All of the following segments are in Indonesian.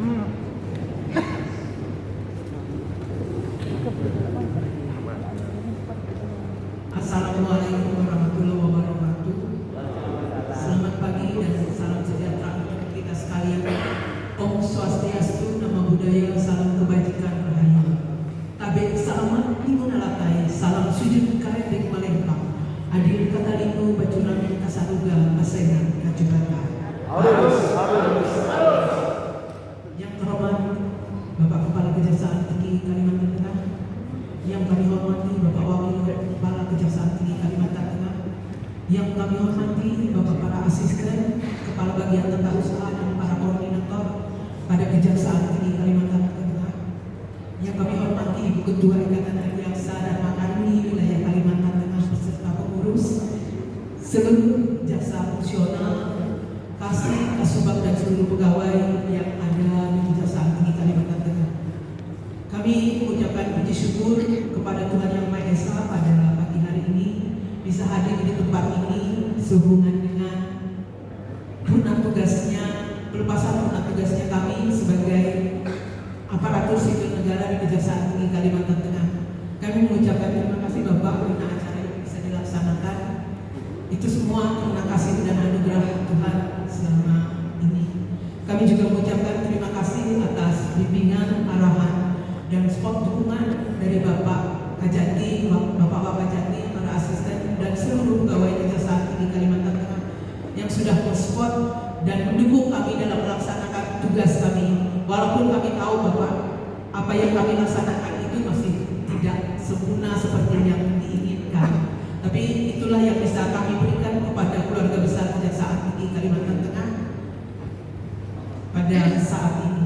Assalamualaikum warahmatullahi wabarakatuh. Selamat pagi dan salam sejahtera untuk kita sekalian. Om Swastiastu, Namo Buddhaya, salam kebajikan rahayu. Tabe salamat limun alatai, salam sujud karebek malempang. Adil kata limu bacuramin kasaruga pasengan kajubata. Yang terhormat Bapak Kepala Kejaksaan Tinggi Kalimantan Tengah, yang kami hormati Bapak Wakil Kepala Kejaksaan Tinggi Kalimantan Tengah, yang kami hormati Bapak para asisten, Kepala Bagian Tata Usaha dan para koordinator pada Kejaksaan Tinggi Kalimantan Tengah, yang kami hormati Ibu Ketua Ikatan Adiaksa dan Makarni Wilayah Kalimantan Tengah beserta pengurus, seluruh jaksa fungsional, kasih, kasubag dan seluruh pegawai yang ada di Kejaksaan Tinggi Kalimantan Tengah. Kami mengucapkan puji syukur kepada Tuhan Yang Maha Esa pada pagi hari ini bisa hadir di tempat ini sehubungan dengan pelepasan purna tugasnya kami sebagai aparatur sipil negara di Kejaksaan Tinggi Kalimantan Tengah. Kami mengucapkan terima kasih Bapak karena acara ini bisa dilaksanakan. Itu semua terima kasih dan anugerah Tuhan selama ini. Kami juga mengucapkan terima kasih atas bimbingan, arahan, dan spot dukungan dari Bapak Kajati, Bapak Kajati, para asisten, dan seluruh pegawai Kejaksaan Tinggi Kalimantan Tengah yang sudah mensupport dan mendukung kami dalam melaksanakan tugas kami. Walaupun kami tahu Bapak, apa yang kami laksanakan itu masih tidak sempurna seperti yang diinginkan. Tapi itulah yang bisa kami berikan kepada keluarga besar Kejaksaan Tinggi Kalimantan Tengah pada saat ini.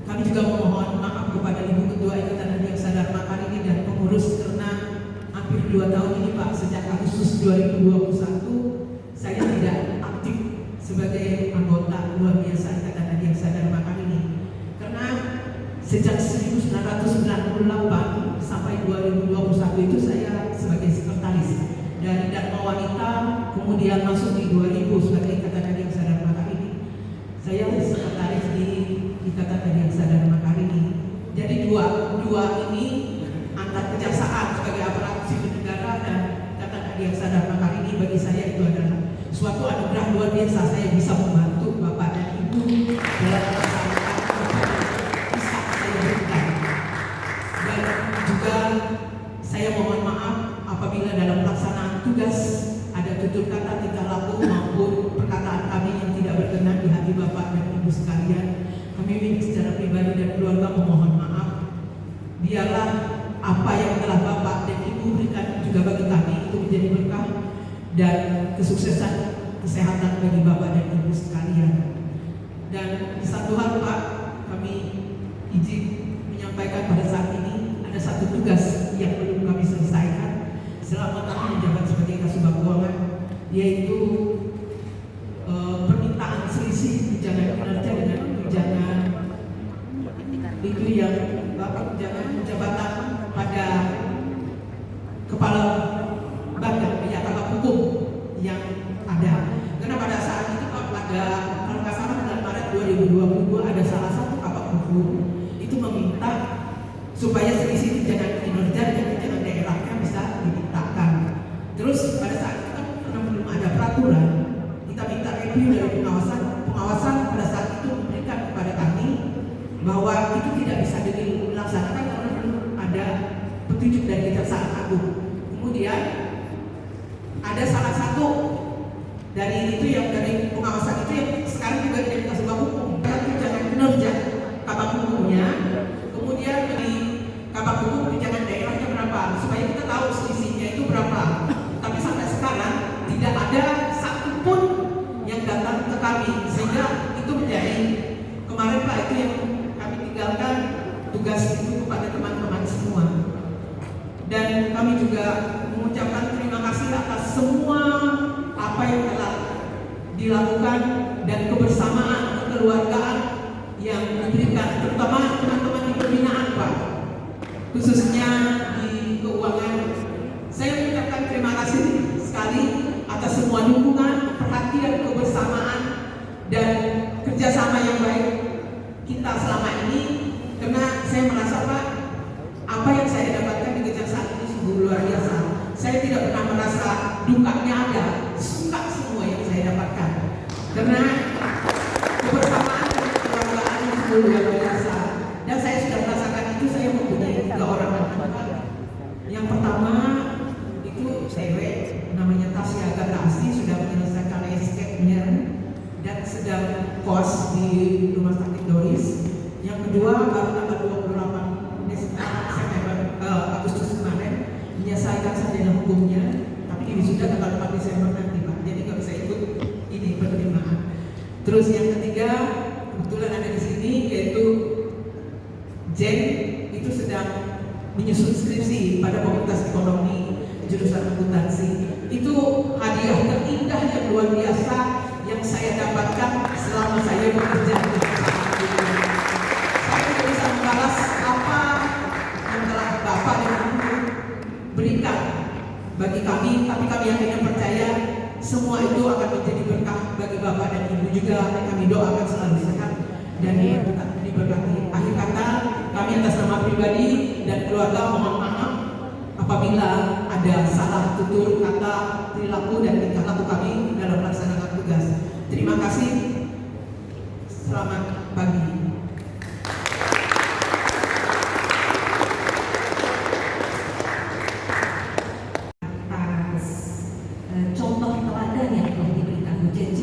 Kami juga memohon maaf kepada Ibu Ketua Ikatan Adiaksa Dharma Karini dan pengurus karena hampir 2 tahun ini Pak, sejak Agustus 2021 saya tidak aktif sebagai anggota luar biasa Ikatan Adiaksa Dharma Karini. Karena sejak 1998 sampai 2021 itu saya sebagai sekretaris dari Dharma Wanita, kemudian masuk di 2000 sebagai Ikatan Adiaksa Dharma Karini. Saya sekretaris di Ikatan Adiaksa Dharma Karini. Jadi dua ini antar kejaksaan sebagai aparatur sipil negara dan Ikatan Adiaksa Dharma Karini bagi saya itu adalah suatu anugerah luar biasa. Saya bisa membantu Bapak dan Ibu dalam melaksanakan bisa saya berikan. Dan juga saya mohon maaf apabila dalam pelaksanaan tugas ada tutur kata, tingkah laku maupun perkataan kami yang tidak berkenan di hati Bapak dan Ibu sekalian. Kami secara pribadi dan keluarga memohon maaf. Biarlah apa yang telah Bapak dan Ibu berikan juga bagi kami itu menjadi berkah dan kesuksesan kesehatan bagi Bapak dan Ibu sekalian. Dan di satu hal Pak, kami izin menyampaikan pada saat ini ada satu tugas yang belum kami selesaikan selama kami menjabat sebagai Kasubag Keuangan, yaitu permintaan selisih tunjangan kinerja dengan tunjangan itu yang tunjangan jabatan pada kepala badan kabak hukum yang ada. Karena pada saat itu Pak, pada kalau nggak salah bulan Maret 2022 ada salah satu kabak hukum itu meminta supaya selisih tunjangan kinerja dan tunjangan daerahnya bisa dimintakan. Terus pada saat itu kan karena belum ada peraturan, kita minta review dari pengawasan. Pengawasan pada saat itu memberikan kepada kami bahwa itu tidak bisa dilaksanakan karena belum ada petunjuk dari Kejaksaan Agung. Kemudian ada salah satu dari itu yang dari pengawasan itu yang sekarang juga jadi Kasubag Hukum, tunjangan kinerja kabak hukumnya, kemudian di kabak hukum tunjangan daerahnya berapa, supaya kita tahu selisihnya itu berapa. Tapi sampai sekarang tidak ada satupun yang datang ke kami, sehingga itu menjadi kemarin Pak itu yang kami tinggalkan tugas itu kepada teman-teman semua. Dan kami juga mengucapkan terima kasih atas semua apa yang telah dilakukan dan kebersamaan kekeluargaan yang diberikan, terutama teman-teman di pembinaan Pak, khususnya di keuangan. Saya mengucapkan terima kasih sekali atas semua dukungan, perhatian, kebersamaan, dan kerjasama yang baik kita kita selama ini, karena saya merasa Pak, apa yang saya dapatkan di kejaksaan ini sungguh luar biasa. Saya tidak pernah merasa dukanya ada, suka semua yang saya dapatkan. Karena kebersamaan dan kekeluargaan yang sungguh luar biasa. Dan saya sudah merasakan itu, saya mempunyai 3 orang anak. Yang pertama itu cewek, namanya Tasya Gatasi, sudah menyelesaikan escape-nya dan sedang kos di Rumah Sakit Doris. Yang kedua baru tanggal 28 September Agustus kemarin menyelesaikan sarjana hukumnya, tapi ini sudah tanggal 4 Desember nanti Pak, jadi nggak bisa ikut ini penerimaan. Terus yang ketiga kebetulan ada di sini yaitu Jen, itu sedang menyusun skripsi pada Fakultas Ekonomi jurusan akuntansi. Itu hadiah terindah yang luar biasa yang saya dapatkan selama saya bekerja di perusahaan ini. Saya tidak bisa membalas apa yang telah Bapak dan Ibu berikan bagi kami, tapi kami akhirnya percaya semua itu akan menjadi berkah bagi Bapak dan Ibu juga. Kami doakan selalu sehat dan diberkati. Akhir kata, kami atas nama pribadi dan keluarga mohon maaf apabila ada salah tutur kata, perilaku dan tingkah laku kami dalam melaksanakan tugas. Terima kasih. Selamat pagi. Atas contoh teladan yang telah diberikan Bu JJ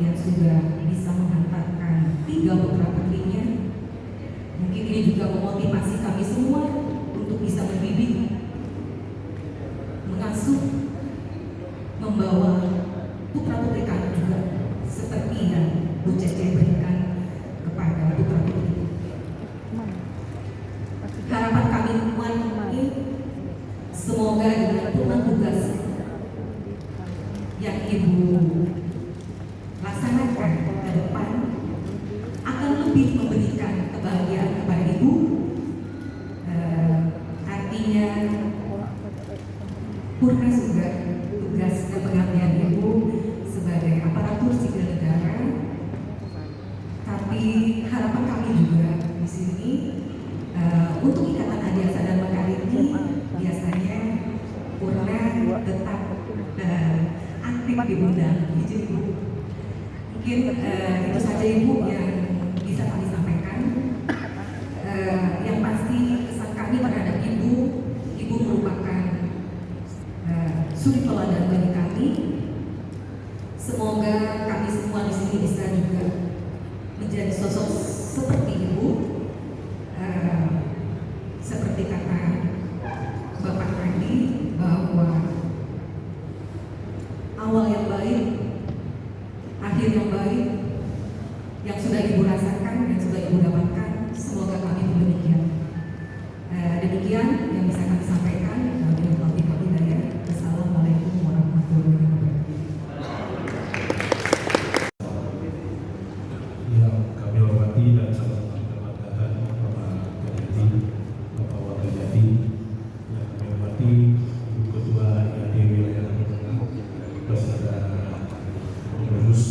yang sudah bisa menghantarkan 3 putra putrinya. Mungkin ini juga memotivasi kami semua untuk bisa mendidik, mengasuh, membawa putra-putri kami juga seperti yang Bu Cece berikan kepada putra-putri. Harapan kami ini semoga dengan tugas tugas yang Ibu laksanakan ke depan akan lebih memberikan kebahagiaan kepada Ibu. Artinya purna juga tugas dan pengabdian Ibu sebagai aparatur sipil negara. Tapi harapan kami juga di sini untuk Ikatan Adiaksa dan Makariti biasanya purna tetap aktif diundang. Izin Ibu. Mungkin itu saja Ibu yang bisa kami sampaikan. Yang pasti kesan kami terhadap Ibu merupakan suri teladan bagi kami. Semoga kami semua di sini bisa juga menjadi sosok seperti Ibu. Seperti kata Bapak tadi bahwa awal yang baik, akhir yang baik, yang sudah Ibu rasakan, yang sudah Ibu dapatkan, semoga kami pun demikian. Demikian yang bisa kami sampaikan. Assalamualaikum warahmatullahi wabarakatuh. Yang kami hormati dan sama-sama kita banggakan Bapak Kejati, Bapak Wakil Kejati, yang kami hormati Ibu Ketua IAD Wilayah Tengah, beserta pengurus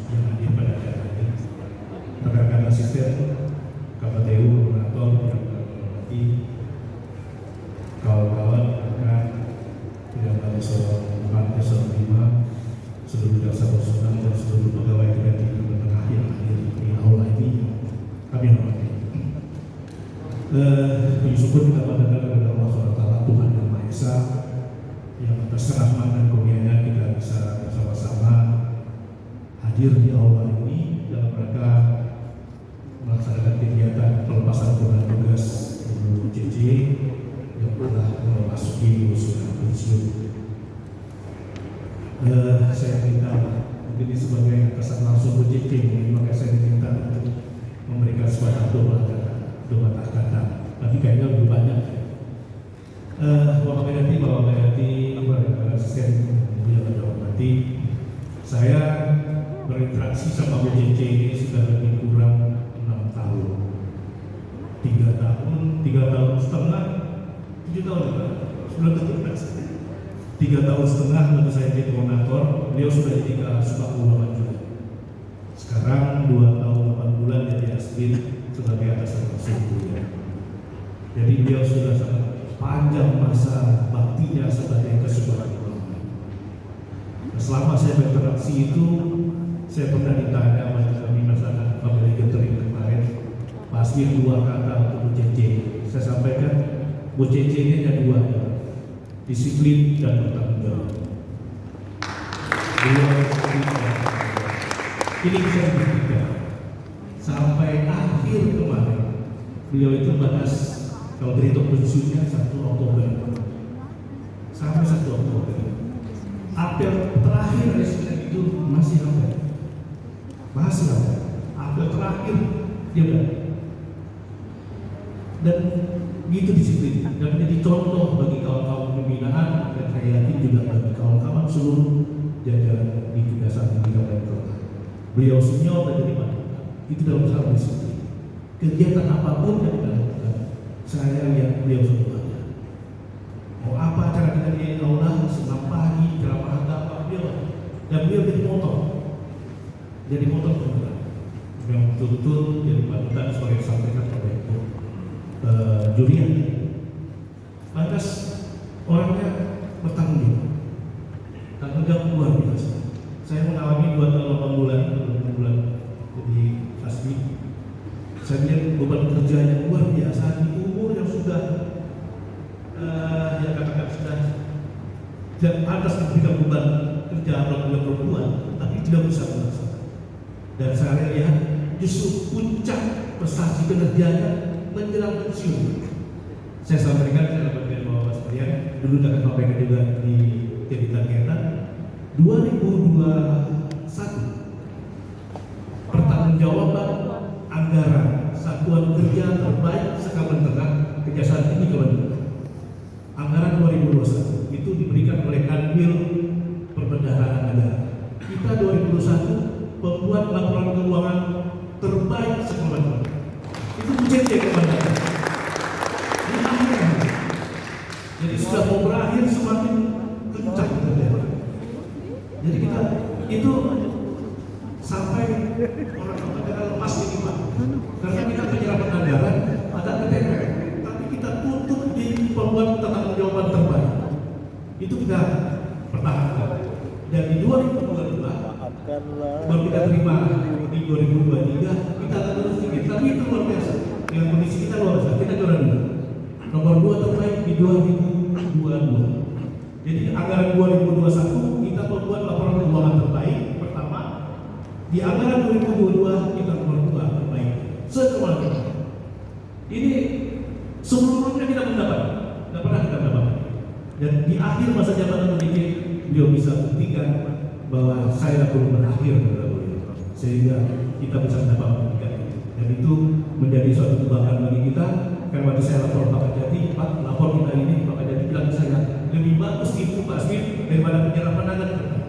yang hadir pada acara ini, rekan-rekan asisten, KPTU, koordinator yang kami hormati, kawan-kawan rekan yang kami hormati, seluruh jaksa personal dan seluruh pegawai kreatif Tengah yang hadir di aula ini, kami hormati. Puji syukur kita panjatkan kepada Allah SWT, Tuhan Yang Maha Esa, yang atas rahmat dan kurnianya kita bisa bersama-sama hadir di aula ini dalam rangka melaksanakan kegiatan pelepasan tugas Ibu JJ yang telah memasuki usia pensiun. Saya minta mungkin ini sebagai kesan langsung Bu JJ, maka saya diminta untuk memberikan suatu doa kata, tapi kayaknya lebih banyak. Bapak Kejati, rekan asisten yang kami hormati, saya berinteraksi sama Bu JJ ini sudah lebih kurang 6 tahun, 3 tahun setengah, 7 tahun ya, sudah berinteraksi. 3 tahun setengah waktu saya jadi koordinator, beliau sudah jadi Kasubag Ulama juga. Sekarang 2 tahun 8 bulan jadi Asbin sebagai atasan sesungguhnya. Jadi beliau sudah sangat panjang masa baktinya sebagai ketua ulama. Selama saya berinteraksi itu, saya pernah ditanya pada kami masalah family gathering kemarin, pasti 2 kata untuk Bu Cece. Saya sampaikan, Bu Cece ini ada 2, disiplin dan bertanggung jawab. Ini bisa dibuktikan. Sampai akhir kemarin, beliau itu batas kalau berhitung pensiunnya 1 Oktober. Sampai 1 Oktober. Apel terakhir resmi itu masih ada. Masih ada. Apel terakhir dia udah. Dan gitu disiplin. Dan menjadi contoh bagi kawan-kawan pembinaan dan saya yakin juga bagi kawan-kawan seluruh jajaran di Kejaksaan Tinggi Kabupaten Kota. Beliau senior dan jadi panutan. Itu dalam hal disiplin. Kegiatan apapun yang dilakukan, saya lihat beliau semuanya. Mau apa acara kita di aula, senam pagi, ceramah agama beliau, dan beliau jadi motor beneran. Yang betul-betul jadi panutan sebagai disampaikan oleh Jurian. Lantas orangnya bertanggung jawab luar biasa. Saya mengalami 2 tahun 8 bulan jadi asmi. Saya lihat beban kerjanya luar biasa di umur yang sudah yang katakan sudah atas memberikan beban kerja apabila perempuan, tapi tidak bisa melaksanakan. Dan saya lihat justru puncak prestasi kinerjanya menjelang pensiun. Saya sampaikan, saya dapatkan bahwa sekalian dulu akan sampaikan juga di Jadikan Ketan 2021 pertanggungjawaban anggaran satuan kerja terbaik sekabupaten Kejaksaan Tinggi Kabupaten Kota. Anggaran 2021 itu diberikan oleh Kanwil Perbendaharaan Negara. Kita 2021 membuat laporan keuangan terbaik sekabupaten Kota. Itu menjadi kemandangan. Di akhir, jadi sudah mau berakhir semakin kencang terjadi. Jadi kita itu sampai orang-orang lepas ini Pak. Karena kita penyerapan anggaran ada KTP, tapi kita tutup di pembuat tanggung jawaban terbaik. Itu kita pertahankan. Dan di 2022 baru kita terima di 2023 kita akan terus tinggi. Tapi itu luar biasa. Dengan kondisi kita luar biasa. Kita juara 2. Nomor 2 terbaik di 2022. Jadi anggaran 2021 kita membuat laporan keuangan terbaik pertama. Di anggaran 2022 kita nomor 2 terbaik. Semuanya. Ini seluruhnya kita mendapat. Tidak pernah kita dapat. Dan di akhir masa jabatan PJ beliau bisa buktikan bahwa saya belum berakhir sehingga kita bisa mendapat pendidikan itu. Dan itu menjadi suatu kebanggaan bagi kita. Karena waktu saya lapor Pak Kajati, Pak lapor kita ini, Pak Kajati bilang saya lebih bagus itu Pak Asmin daripada penyerapan anggaran.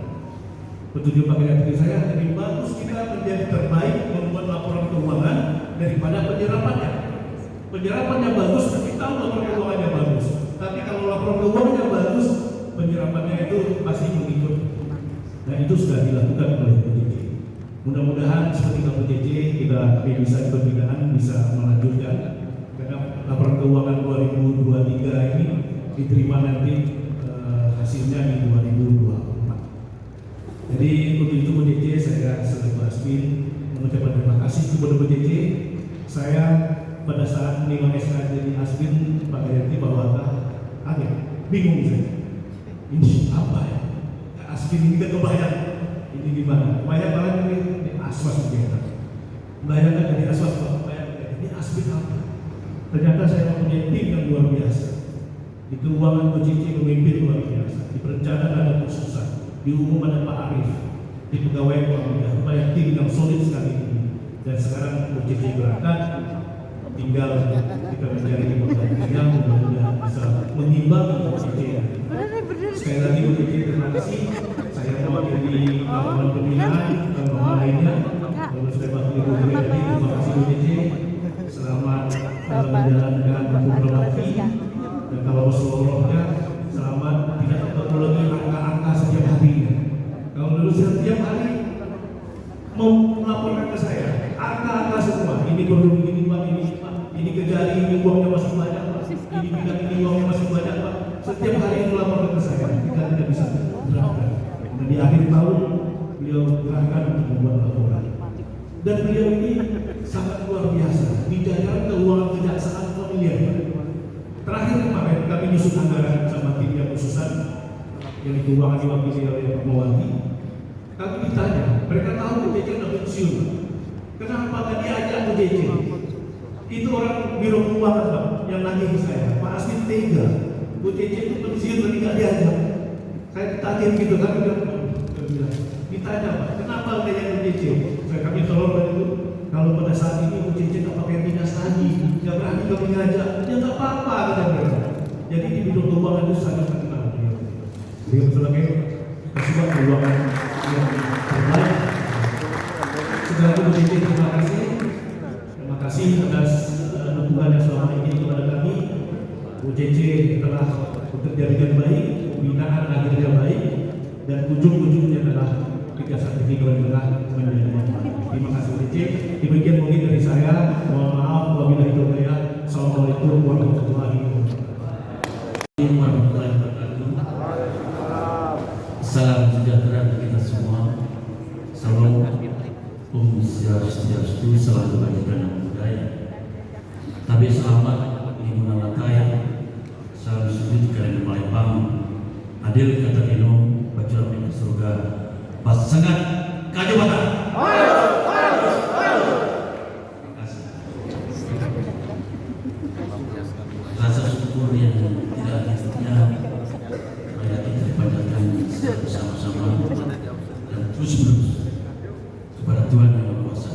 Petunjuk Pak Kajati saya lebih bagus kita menjadi terbaik membuat laporan keuangan daripada penyerapannya. Penyerapannya bagus, tapi tahu laporan keuangannya bagus. Tapi kalau laporan keuangannya bagus, penyerapannya itu pasti mengikut. Nah itu sudah dilakukan oleh PJJ. Mudah-mudahan seperti PJJ kita bisa di pembinaan bisa melanjutkan. Karena laporan keuangan 2023 ini diterima nanti hasilnya di 2024. Jadi untuk itu PJJ saya selaku Asmin mengucapkan terima kasih kepada PJJ. Saya pada saat menerima SK jadi Asmin Pak Kajati bahwa agak bingung saya. Ini apa ya? Asmin ini kan kebayang ini gimana? Kebayang banget ini aswas begitu. Bayangkan dari aswas Pak, ini Asmin apa? Ternyata saya mempunyai tim yang luar biasa. Di keuangan PJJ memimpin luar biasa. Di perencanaan ada khususan. Di umum ada Pak Arif. Di pegawai Pemda banyak tim yang solid sekali ini. Dan sekarang PJJ berangkat. Tinggal kita mencari pengganti yang mudah-mudahan bisa mengimbangi PJJ. Sekali lagi PJJ terima kasih. Saya mewakili kawan pembinaan dan kawan lainnya. Lalu saya bakal terima kasih PJJ. Selamat menjalankan program bakti. Dan kalau seluruhnya selamat tidak perlu lagi angka-angka setiap harinya. Kalau dulu setiap hari mau melaporkan ke saya angka-angka semua. Ini perlu begini Pak. Pak ini kejari, ini uangnya masih banyak Pak, ini bilang ini uangnya masih banyak Pak. Setiap hari itu laporan ke saya, kita tidak bisa berangkat. Dan di akhir tahun beliau berangkat untuk membuat laporan. Dan beliau ini sangat luar biasa di jajaran keuangan kejaksaan familiar. Terakhir kemarin kami nyusun anggaran sama tim yang khususan yang keuangan diwakili oleh Pak Mawati. Kami ditanya, mereka tahu Bu JJ sudah pensiun. Kenapa nggak diajak Bu JJ? Itu orang biro keuangan Pak yang nagih ke saya. Pak Asmin tega, Bu JJ itu pensiun dan tidak diajak. Saya ditanya gitu kan, bilang, ditanya Pak, kenapa nggak diajak Bu JJ? Kami tolong itu. Kalau pada saat ini Bu JJ tak pakai dinas lagi, nggak berani kami ngajak, ya nggak apa-apa kata mereka. Jadi di bidang keuangan itu sangat terkenal beliau. Beliau sebagai ketua keuangan yang terbaik. Sekali lagi Bu JJ terima kasih. Terima kasih atas dukungan yang selama ini kepada kami. Bu JJ telah bekerja dengan baik, pembinaan akhirnya baik, dan ujung-ujungnya adalah Kejaksaan Tinggi Jawa Tengah menjadi manfaat. Terima kasih Bu JJ. Demikian mungkin dari saya. Mohon maaf wabillahi taufiq. Assalamualaikum warahmatullahi wabarakatuh. Salam sejahtera bagi kita semua. Salam Om Swastiastu, selalu bagi dan budaya. Tapi selamat lingkungan latai. Salam sujud kalian Palembang. Adil kata Dino, baca di surga. Pasangan Kajabata. Rasa syukur yang tidak hentinya marilah kita panjatkan bersama-sama dan terus-menerus kepada Tuhan Yang Maha Kuasa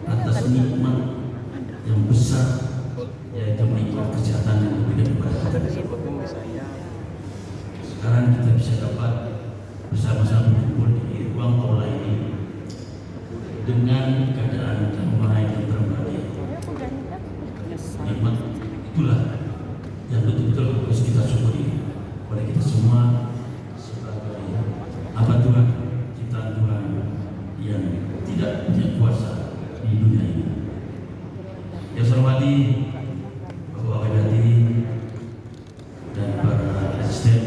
atas nikmat yang besar, yaitu nikmat kesehatan yang diberikan kepada kita. Sekarang kita bisa dapat bersama-sama berkumpul di ruang aula ini dengan keadaan damai dan terbaik. Nikmat itulah yang betul-betul harus kita syukuri oleh kita semua sebagai hamba Tuhan, ciptaan Tuhan yang tidak punya kuasa di dunia ini. Yang saya hormati Bapak Wedati dan para asisten,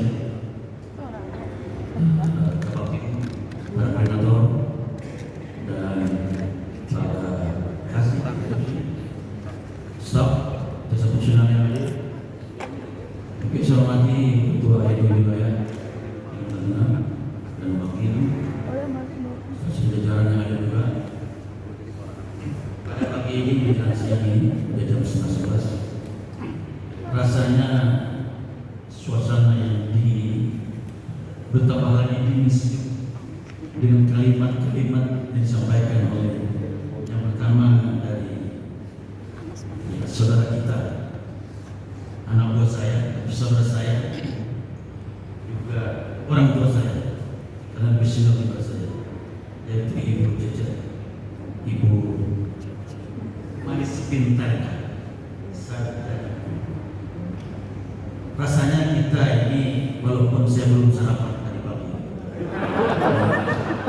para koordinator dan para kasih staf jasa fungsional yang ada. Juga saya hormati Ketua RW Wilayah dan wakil jajaran yang ada juga. Pada pagi ini dan siang ini jam 11:11 rasanya suasana yang dingin betapa lagi dingin dengan kalimat-kalimat yang disampaikan oleh yang pertama dari saudara kita, anak buah saya, saudara saya, juga orang tua saya, karena besinya kepada saya, yaitu Ibu Jeja, Ibu Manis Pintar. Rasanya kita ini, walaupun saya belum sarapan tadi pagi,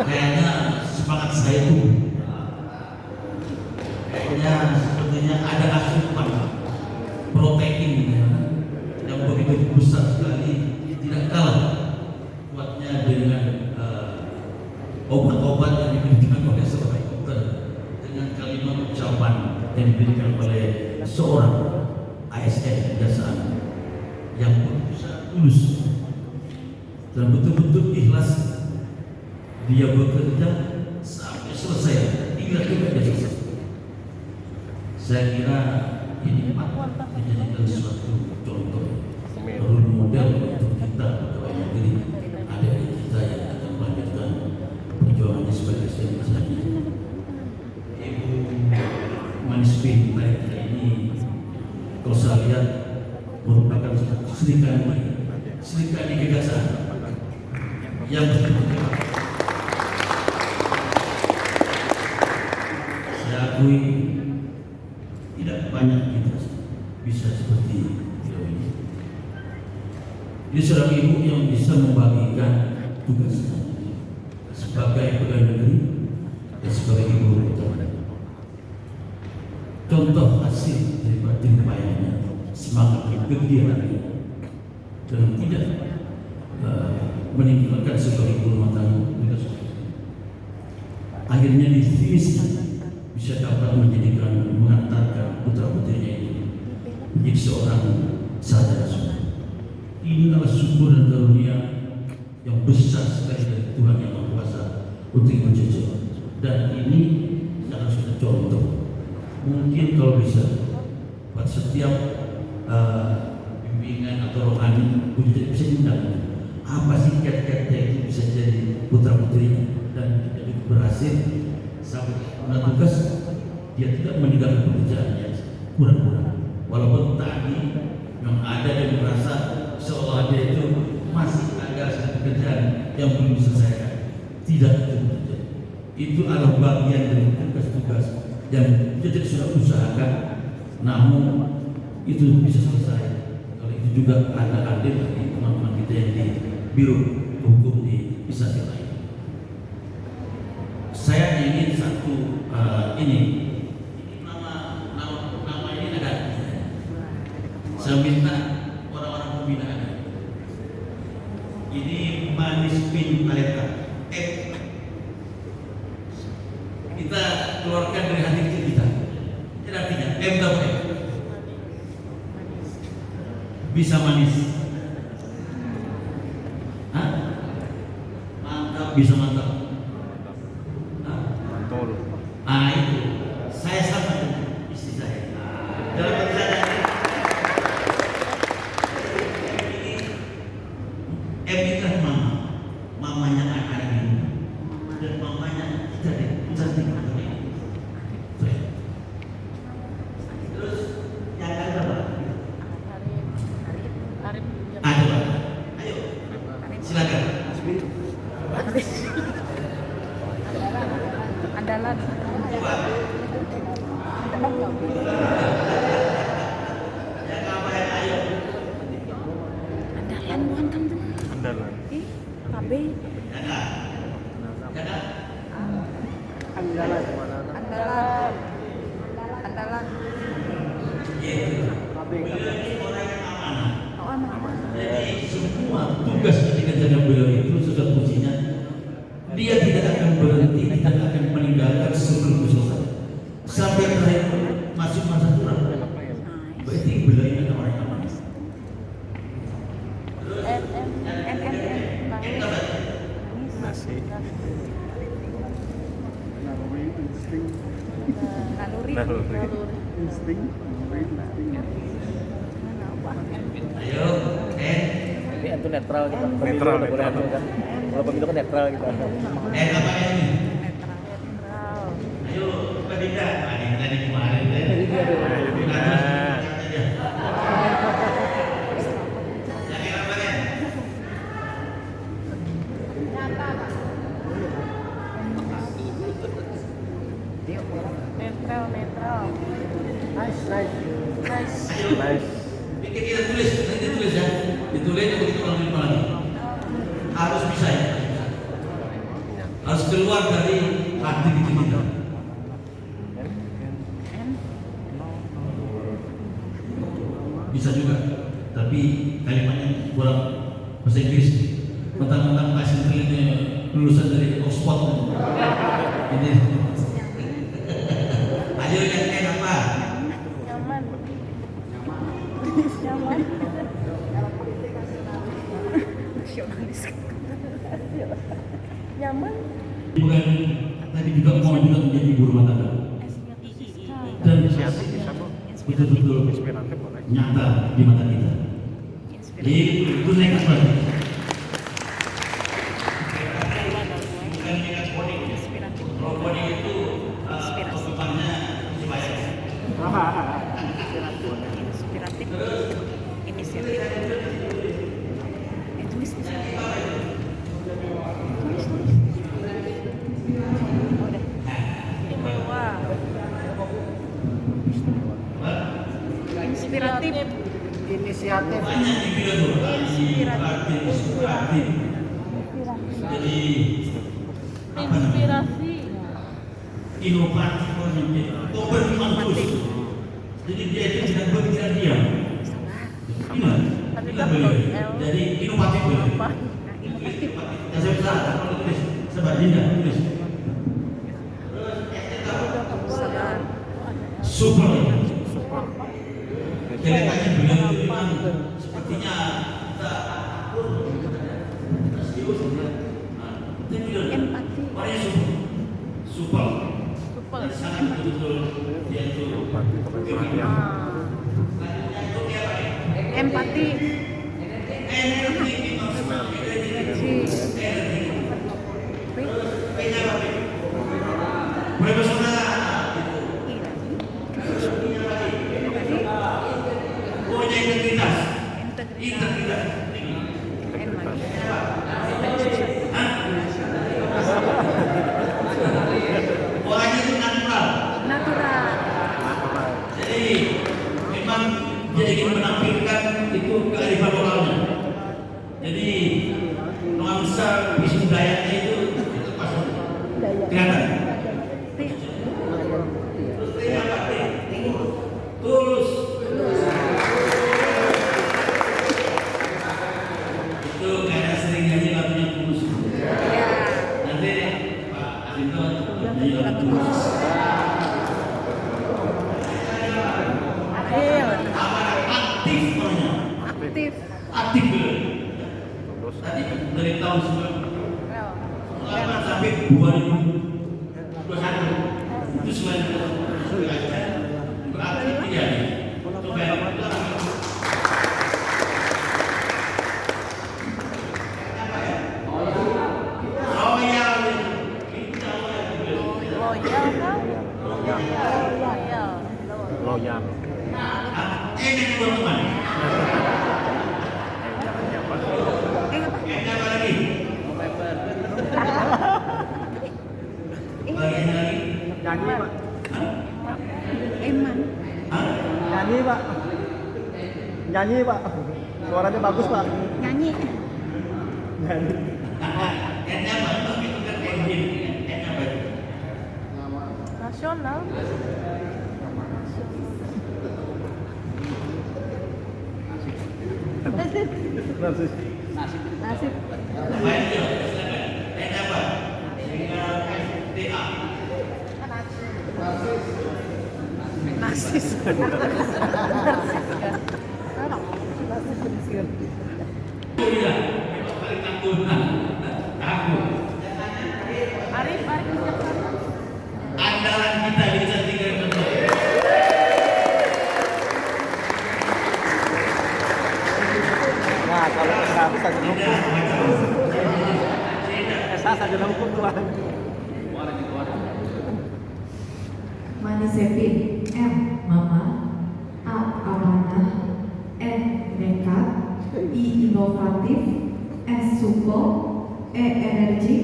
kayaknya semangat saya itu kayaknya sepertinya ada asupan protein yang begitu besar sekali, tidak kalah kuatnya dengan obat-obat yang diberikan oleh seorang dokter, dengan kalimat ucapan yang diberikan oleh seorang ASN kejaksaan yang berusaha tulus dan betul-betul ikhlas dia bekerja sampai selesai hingga dia selesai. Saya kira ini menjadikan suatu contoh role model untuk kita pegawai negeri, adik-adik kita yang akan melanjutkan perjuangannya sebagai SDM selanjutnya. Ibu Manis Pintar ini kalau saya lihat merupakan serikandi kejaksaan yang betul-betul saya akui tidak banyak kita bisa seperti beliau ini. Ini seorang ibu yang bisa membagikan tugasnya sebagai pegawai negeri dan sebagai ibu rumah tangga. contoh hasil daripada upayanya, semangat kegiatannya, dan tidak meninggalkan sebagai ibu rumah tangga. Akhirnya di finishnya bisa dapat mengantarkan putra putrinya ini menjadi seorang sarjana semua. Inilah syukur dan karunia yang besar sekali dari Tuhan Yang Maha Kuasa untuk Ibu Cece. Dan ini yang harus kita contoh. Mungkin kalau bisa buat setiap bimbingan atau rohani Ibu Cece bisa diundang. Apa sih kiat-kiat itu bisa jadi putra putrinya dan kita berhasil sampai tugas dia tidak meninggalkan pekerjaannya kurang-kurang. Walaupun tadi yang ada dan merasa seolah dia itu masih ada pekerjaan yang belum diselesaikan. Tidak itu. Itu adalah bagian dari tugas-tugas yang kita sudah usahakan, namun itu bisa selesai. Kalau itu juga ada adil di teman-teman kita yang di biro hukum di instansi lain. Saya ingin satu ini nama ini ada. Saya minta orang-orang pembinaan ini Manis Pin Talenta. Kita keluarkan dari hati kecil kita. Ini artinya M tahu M. Bisa manis. Hah? Mantap, bisa mantap. Itu saya sama dengan istri saya. Dalam perjalanan ini M itu kan mamanya anak ini dan mamanya kita deh, cantik ini. Terus yang ada apa? Ada apa? Ayo, silakan. Andalan. Andalan bukan andalan. KB. Andalan. Andalan. Jadi semua tugas ketika jaga beliau itu sudah fungsinya. Dia tidak akan berhenti, tidak akan meninggalkan sebelum selesai. Sampai terakhir masuk masa tua. Berarti beliau ini orang yang manis. Nasi. Insting. Ayo, Ini itu netral kita. Netral, Pemilu kan. Kalau pemilu kan netral kita. apa ini? Ayo, Pak Dinda. Dinda di kemarin. Netral. Nice. Bikin kita tulis, nanti tulis ya. Ditulis begitu kalau di lagi. Harus bisa ya. Harus keluar dari hati kita. Bisa juga, tapi kalimatnya kurang bahasa Inggris. Mentang-mentang pasien ini lulusan dari Oxford. Ini. Ayo yang N apa? Nyaman. Nasionalis. Nyaman. Bukan tadi juga mau juga menjadi ibu rumah tangga dan betul-betul nyata di mata kita. Itu next banget. Bukan next body. Kalau body itu kedepannya supaya Inspiratif. Inisiatif. Tulis. Inspiratif. Inisiatif. banyak dibilang tuh inspiratif. Jadi apa namanya? Inspirasi. Inovatif, berkembang terus. Jadi dia itu tidak berpikir diam. Ingat, ingat beliau. Jadi inovatif beliau. Inovatif. Ya saya bisa kalau tulis, sebab Dinda tulis. Super. Kelihatannya beliau itu memang sepertinya Empati. orangnya super. Dan sangat betul-betul dia itu Empati. boleh bersaudara. Punya integritas. Integritas. Orangnya itu natural. Natural. Jadi memang dia ingin menampilkan itu kearifan lokalnya. Jadi nuansa budayanya itu pas kelihatan. Tulus. Itu karena sering nyanyi lagunya tulus. Nanti Pak Arinto nyanyi lagu tulus. Aktif orangnya. Aktif. Aktif betul. Tadi dari tahun 98 sampai 2021 itu selalu beraktif dia. Loyal kan? Loyal. Enak teman-teman. Enak apa lagi? Bagian lagi? Nyanyi Pak. Eman. Hah? Nyanyi Pak. Nyanyi Pak. Suaranya bagus Pak. Nyanyi. Nyanyi. Enak apa? Tapi itu kan engine. Enak apa? Nasional. Nasib. Baik, silakan. Enak apa? Sehingga SDA. Nasis. Iya, memang paling takut. Takut. Arif. Andalan kita di Cantikan Betul. Nah, kalau SA sarjana hukum. SA sarjana hukum Tuhan. Manisepin, M. Mama, A. Amanah, N. Nekat, I. Inovatif, S. Support, E. Energi,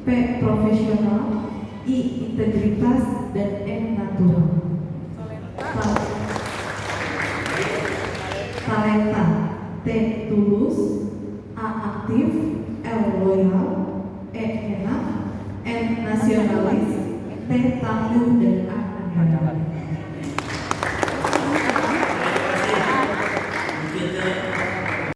P. Profesional, I. Integritas, dan N. Natural. Talenta, T. Tulus, A. Aktif, L. Loyal, E. Enak, N. Nasionalis, T. Tangguh, dan A. Negarawan.